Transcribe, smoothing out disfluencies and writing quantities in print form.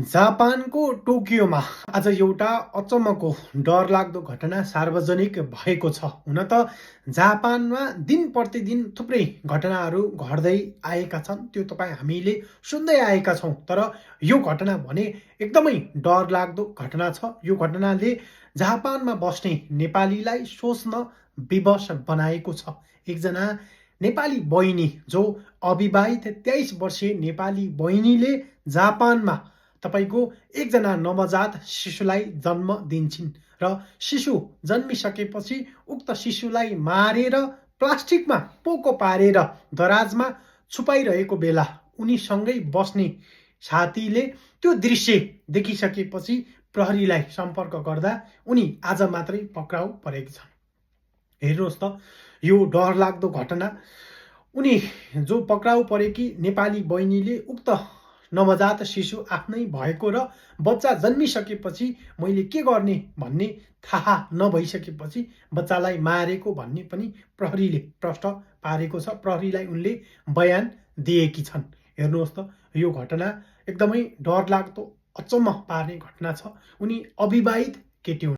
जापानको टोकियोमा आज एउटा अचम्मको डरलाग्दो घटना सार्वजनिक भएको छ। हुन त जापानमा दिन प्रतिदिन थुप्रै घटनाहरू घट्दै आएका छन्, त्यो हामीले सुन्दै आएका छौँ। तर यो घटना भने एकदमै डरलाग्दो घटना छ। यो घटनाले जापानमा बस्ने नेपालीलाई सोच्न विवश बनाएको छ। एकजना नेपाली बहिनी, जो अविवाहित 23 वर्षीय नेपाली बहिनीले जापानमा तपाईँको एकजना नवजात शिशुलाई जन्म दिन्छिन् र शिशु जन्मिसकेपछि उक्त शिशुलाई मारेर प्लास्टिकमा पोको पारेर दराजमा छुपाइरहेको बेला उनीसँगै बस्ने साथीले त्यो दृश्य देखिसकेपछि प्रहरीलाई सम्पर्क गर्दा उनी आज मात्रै पक्राउ परेकी छन्। हेर्नुहोस् त, यो डरलाग्दो घटना। उनी जो पक्राउ परेकी नेपाली बहिनीले उक्त नवजात शिशु आफ्नै भएको र बच्चा जन्मिसकेपछि मैले के गर्ने भन्ने थाहा नभइसकेपछि बच्चालाई मारेको भन्ने पनि प्रहरीले प्रश्न पारेको छ। प्रहरीलाई उनले बयान दिएकी छन्। हेर्नुहोस् त, यो घटना एकदमै डरलाग्दो, अचम्म पार्ने घटना छ। उनी अविवाहित केटी हुन्।